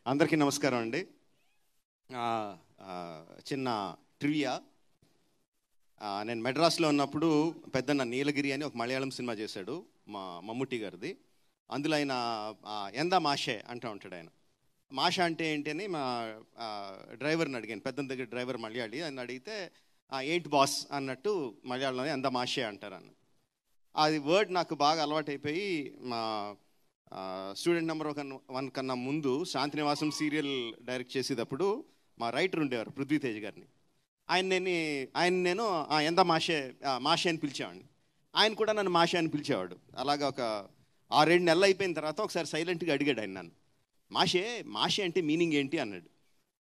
అందరికీ నమస్కారం అండి. చిన్న ట్రివియా. నేను మెడ్రాస్లో ఉన్నప్పుడు పెద్దన్న నీలగిరి అని ఒక మలయాళం సినిమా చేశాడు, మా మమ్ముట్టి గారిది. అందులో ఆయన ఎందా మాషే అంటూ ఉంటాడు. ఆయన మాష అంటే ఏంటి అని మా డ్రైవర్ని అడిగాను. పెద్దన్న దగ్గర డ్రైవర్ మలయాళీ. ఆయన అడిగితే ఏంటి బాస్ అన్నట్టు మలయాళంలో ఎందా మాషే అంటారు అన్న. అది వర్డ్ నాకు బాగా అలవాటైపోయి మా స్టూడెంట్ నెంబర్ 1 కన్నా ముందు శాంతినివాసం సీరియల్ డైరెక్ట్ చేసేటప్పుడు మా రైటర్ ఉండేవారు పృథ్వీతేజ్ గారిని. ఆయన నేను ఎంత మాషే అని పిలిచేవాడిని. ఆయన కూడా నన్ను మాషే అని పిలిచేవాడు. అలాగా ఒక 6-7 నెలలు అయిపోయిన తర్వాత ఒకసారి సైలెంట్గా అడిగాడు ఆయన నన్ను, మాషే అంటే మీనింగ్ ఏంటి అన్నాడు.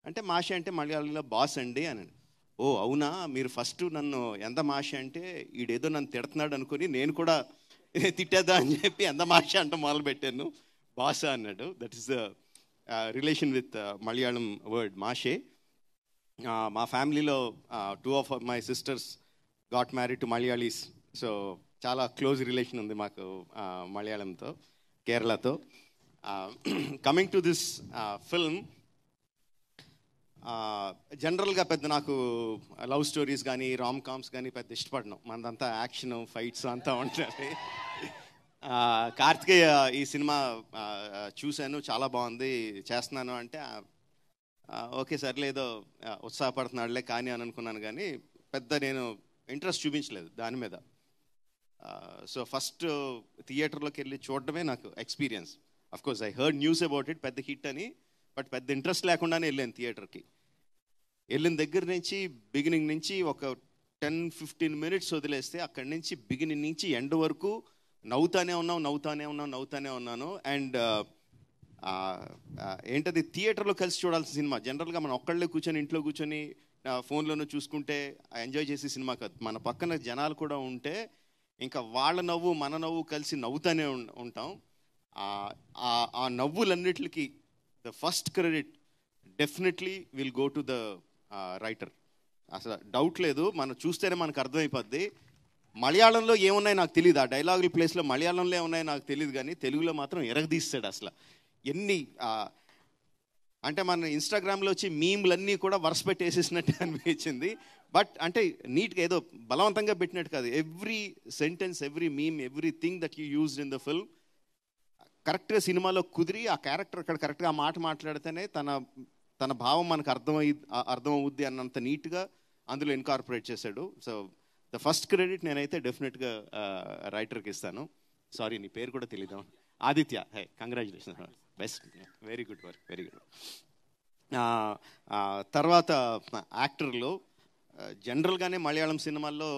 అంటే మాషే అంటే మలయాళంలో బాస్ అండి అన్నాడు. ఓ అవునా, మీరు ఫస్ట్ నన్ను ఎంత మాషే అంటే ఈడేదో నన్ను తిడుతున్నాడు అనుకుని నేను కూడా తిట్టేద్దా అని చెప్పి ఎంత మాషే అంటే మొదలుపెట్టాను. బాసా అన్నాడు. That is the relation with Malayalam word మాషే. మా ఫ్యామిలీలో 2 of my sisters got married to Malayalis. So చాలా క్లోజ్ రిలేషన్ ఉంది మాకు మలయాళంతో, కేరళతో. కమింగ్ టు దిస్ ఫిల్మ్, జనరల్గా పెద్ద నాకు లవ్ స్టోరీస్ కానీ రామ్ కామ్స్ కానీ పెద్ద ఇష్టపడను. మనదంతా యాక్షన్ ఫైట్స్ అంతా ఉంటుంది. కార్తికేయ ఈ సినిమా చూశాను, చాలా బాగుంది, చేస్తున్నాను అంటే ఓకే సర్లేదో ఉత్సాహపడుతున్నాడులే కానీ అని అనుకున్నాను. కానీ పెద్ద నేను ఇంట్రెస్ట్ చూపించలేదు దాని మీద. సో ఫస్ట్ థియేటర్లోకి వెళ్ళి చూడడమే నాకు experience. Of course I heard news about it, పెద్ద హిట్ అని, బట్ పెద్ద ఇంట్రెస్ట్ లేకుండానే వెళ్ళాను థియేటర్కి. వెళ్ళిన దగ్గర నుంచి బిగినింగ్ నుంచి ఒక 10-15 మినిట్స్ వదిలేస్తే అక్కడి నుంచి బిగినింగ్ నుంచి ఎండ్ వరకు నవ్వుతానే ఉన్నాను. అండ్ ఏంటది, థియేటర్లో కలిసి చూడాల్సిన సినిమా. జనరల్గా మనం ఒక్కళ్ళే కూర్చొని ఇంట్లో కూర్చొని ఫోన్లోనూ చూసుకుంటే ఎంజాయ్ చేసే సినిమా కాదు. మన పక్కన జనాలు కూడా ఉంటే ఇంకా వాళ్ళ నవ్వు మన నవ్వు కలిసి నవ్వుతానే ఉంటాం. ఆ నవ్వులన్నిటికీ the first credit definitely will go to the writer. అసలు డౌట్ లేదు, మనం చూస్తేనే మనకు అర్థమైపోద్ది. మలయాళంలో ఏమున్నాయి నాకు తెలియదు, ఆ డైలాగుల ప్లేస్లో మలయాళంలో ఏమున్నాయి నాకు తెలియదు, కానీ తెలుగులో మాత్రం ఎరగదీస్తాడు. అసలు ఎన్ని అంటే మన ఇన్స్టాగ్రామ్లో వచ్చి మీమ్లన్నీ కూడా వరుస పెట్టి వేసేసినట్టు అనిపించింది. బట్ అంటే నీట్గా ఏదో బలవంతంగా పెట్టినట్టు కాదు. Every sentence, every meme, everything that you used in the film కరెక్ట్గా సినిమాలో కుదిరి ఆ క్యారెక్టర్ అక్కడ కరెక్ట్గా ఆ మాట మాట్లాడితేనే తన భావం మనకు అర్థమవుద్ది అన్నంత నీట్గా అందులో ఇన్కార్పొరేట్ చేశాడు. సో ద ఫస్ట్ క్రెడిట్ నేనైతే డెఫినెట్గా రైటర్కి ఇస్తాను. సారీ, నీ పేరు కూడా తెలీదు. Aditya. Hey, congratulations, best, very good work, very good. తర్వాత యాక్టర్లో జనరల్గానే మలయాళం సినిమాల్లో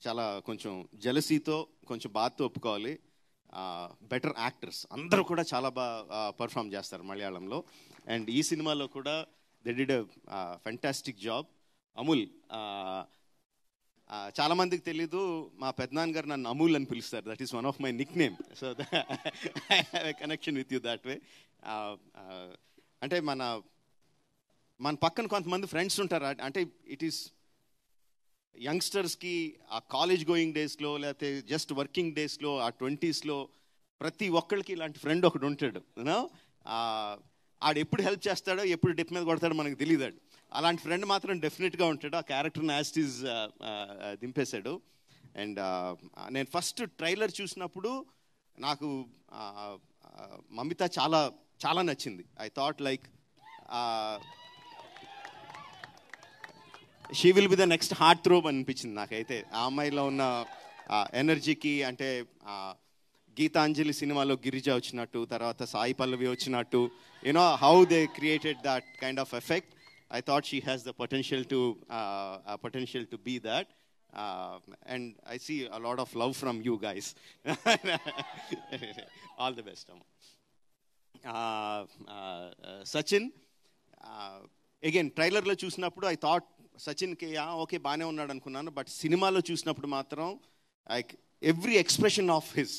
చాలా కొంచెం జెలసీతో కొంచెం బాధతో ఒప్పుకోవాలి. బెటర్ యాక్టర్స్ అందరూ కూడా చాలా బాగా పర్ఫామ్ చేస్తారు మలయాళంలో. అండ్ ఈ సినిమాలో కూడా they did a fantastic job. Amul, చాలామందికి తెలీదు, మా పెద్దనాన్న గారు నన్ను అమూల్ అని పిలుస్తారు. That is one of my Nick name. So I have a connection with you that way. అంటే మన పక్కన కొంతమంది ఫ్రెండ్స్ ఉంటారు. అంటే ఇట్ ఈస్ యంగ్స్టర్స్కి ఆ కాలేజ్ గోయింగ్ డేస్లో లేకపోతే జస్ట్ వర్కింగ్ డేస్లో ఆ 20sలో ప్రతి ఒక్కరికి ఇలాంటి ఫ్రెండ్ ఒకడు ఉంటాడు. యూనో, ఆడు ఎప్పుడు హెల్ప్ చేస్తాడో ఎప్పుడు డిప్ మీద కొడతాడో మనకు తెలియదు. అలాంటి ఫ్రెండ్ మాత్రం డెఫినెట్గా ఉంటాడు. ఆ క్యారెక్టర్ని యాస్టీజ్ దింపేశాడు. అండ్ నేను ఫస్ట్ ట్రైలర్ చూసినప్పుడు నాకు మమిత చాలా చాలా నచ్చింది. I thought like she will be the next heart throb అనిపించింది నాకైతే. ఆ అమ్మాయిలో ఉన్న ఎనర్జీకి, అంటే గీతాంజలి సినిమాలో గిరిజ వచ్చినట్టు, తర్వాత సాయి పల్లవి వచ్చినట్టు, you know how they created that kind of effect. I thought she has the potential to be that, and I see a lot of love from you guys. All the best. Sachin, again trailer lo chusinapudu I thought Sachin ke okay baane unnadu anukunnanu, but cinema lo chusinapudu matram like every expression of his,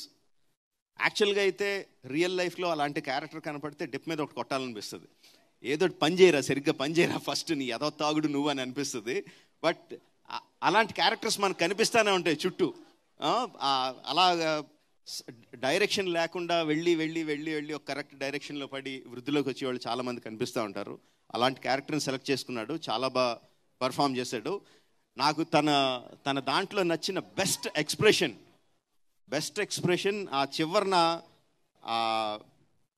యాక్చువల్గా అయితే real లైఫ్లో అలాంటి character కనపడితే dip మీద ఒకటి కొట్టాలనిపిస్తుంది. ఏదో పనిచేయరా, సరిగ్గా పనిచేయరా first, నీ ఏదో తాగుడు నువ్వు అని అనిపిస్తుంది. బట్ అలాంటి క్యారెక్టర్స్ మనకు కనిపిస్తూనే ఉంటాయి చుట్టూ. అలా డైరెక్షన్ లేకుండా వెళ్ళి వెళ్ళి వెళ్ళి వెళ్ళి ఒక కరెక్ట్ డైరెక్షన్లో పడి వృద్ధిలోకి వచ్చేవాళ్ళు చాలామంది కనిపిస్తూ ఉంటారు. అలాంటి క్యారెక్టర్ని సెలెక్ట్ చేసుకున్నాడు, చాలా బాగా పర్ఫామ్ చేశాడు. నాకు తన దాంట్లో నచ్చిన బెస్ట్ ఎక్స్ప్రెషన్ ఆ చివరిన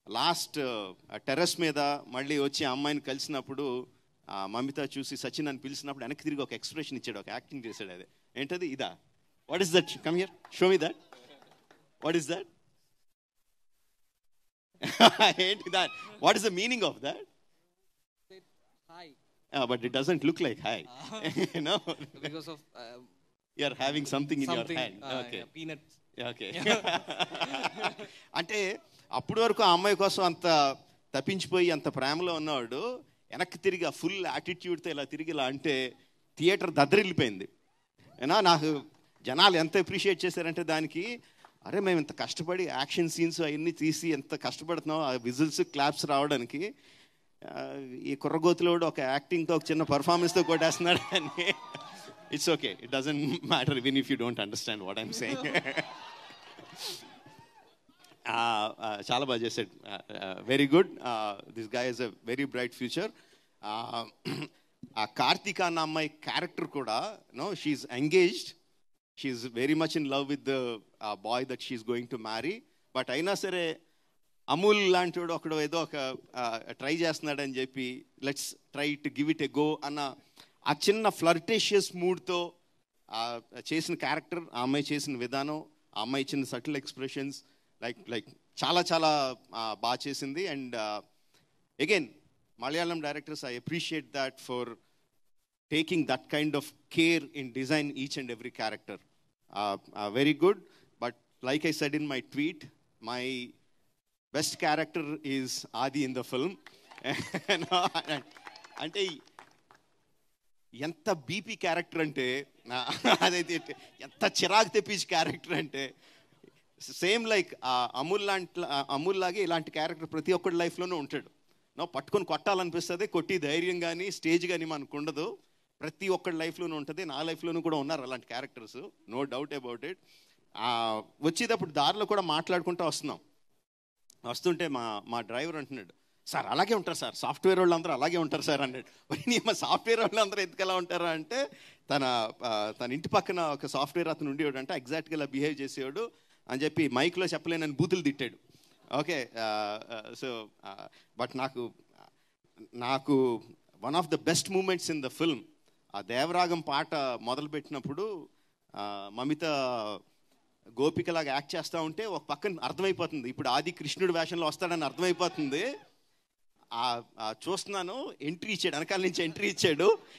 లాస్ట్ టెర్రస్ మీద మళ్ళీ వచ్చి అమ్మాయిని కలిసినప్పుడు మమిత చూసి సచిన్ అని పిలిచినప్పుడు వెనక్కి తిరిగి ఒక ఎక్స్ప్రెషన్ ఇచ్చాడు, ఒక యాక్టింగ్ చేశాడు. అది ఏంటది? ఇదా? What is that? Come here, show me that. What is that? ఏంటి that? What is the meaning of that? Hi. But it doesn't look like hi. No, Because of you are having something in your hand. Okay. yeah, peanuts. Okay. అంటే అప్పటి వరకు ఆ అమ్మాయి కోసం అంత తప్పించిపోయి అంత ప్రేమలో ఉన్నవాడు వెనక్కి తిరిగి ఆ ఫుల్ యాటిట్యూడ్తో ఇలా తిరిగి ఇలా అంటే థియేటర్ దద్దరిల్లిపోయింది. ఏనా నాకు జనాలు ఎంత అప్రిషియేట్ చేశారంటే దానికి, అరే మేము ఇంత కష్టపడి యాక్షన్ సీన్స్ అవన్నీ తీసి ఎంత కష్టపడుతున్నాం ఆ విజిల్స్ క్లాప్స్ రావడానికి, ఈ కుర్రగోతులోడు ఒక యాక్టింగ్తో ఒక చిన్న పర్ఫార్మెన్స్తో కొట్టేస్తున్నాడు అని. It's okay, it doesn't matter even if you don't understand what I'm saying. చాలా బాగా చేశాడు, very good. This guy is a very bright future. ఆ కార్తీక అన్న అమ్మాయి క్యారెక్టర్ కూడా she's engaged, she's very much in love with the boy that she's going to marry. But అయినా సరే అమూల్ లాంటి వాడు ఒకడు ఏదో ఒక ట్రై చేస్తున్నాడని చెప్పి let's try to give it a go అన్న ఆ చిన్న ఫ్లర్టేషియస్ మూడ్తో చేసిన క్యారెక్టర్, ఆ అమ్మాయి చేసిన విధానం, ఆ అమ్మాయి ఇచ్చిన సటిల్ ఎక్స్ప్రెషన్స్ లైక్ చాలా చాలా బాగా చేసింది. And again Malayalam directors, I appreciate that for taking that kind of care in design each and every character. Very good. But like I said in my tweet, my best character is ఆది in the film. అంటే ఎంత BP character అంటే, అదైతే ఎంత చిరాకు తెప్పించే character అంటే, same like Amul లాగే ఇలాంటి క్యారెక్టర్ ప్రతి ఒక్కటి లైఫ్లోనూ ఉంటాడు. పట్టుకొని కొట్టాలనిపిస్తుంది, కొట్టి ధైర్యం కానీ స్టేజ్ కానీ మనకు ఉండదు. ప్రతి ఒక్కటి లైఫ్లోనూ ఉంటుంది, నా లైఫ్లోనూ కూడా ఉన్నారు అలాంటి characters, no doubt about it. వచ్చేటప్పుడు దారిలో కూడా మాట్లాడుకుంటూ వస్తుంటే మా డ్రైవర్ అంటున్నాడు, సార్ అలాగే ఉంటారు సార్, సాఫ్ట్వేర్ వాళ్ళందరూ అలాగే ఉంటారు సార్ అన్నాడు. మా సాఫ్ట్వేర్ వాళ్ళందరూ ఎందుకు ఎలా ఉంటారా అంటే, తన ఇంటి పక్కన ఒక సాఫ్ట్వేర్ అతను ఉండేవాడు అంటే ఎగ్జాక్ట్గా ఇలా బిహేవ్ చేసేవాడు అని చెప్పి మైక్లో చెప్పలేనని బూతులు తిట్టాడు. ఓకే. సో బట్ నాకు one of the best moments in the film, ఆ దేవరాగం పాట మొదలుపెట్టినప్పుడు మమిత గోపికలాగా యాక్ట్ చేస్తూ ఉంటే ఒక పక్కన అర్థమైపోతుంది ఇప్పుడు ఆది కృష్ణుడి వేషంలో వస్తాడని అర్థమైపోతుంది. చూస్తున్నాను, ఎంట్రీ ఇచ్చాడు, వెనకాల నుంచి ఎంట్రీ ఇచ్చాడు.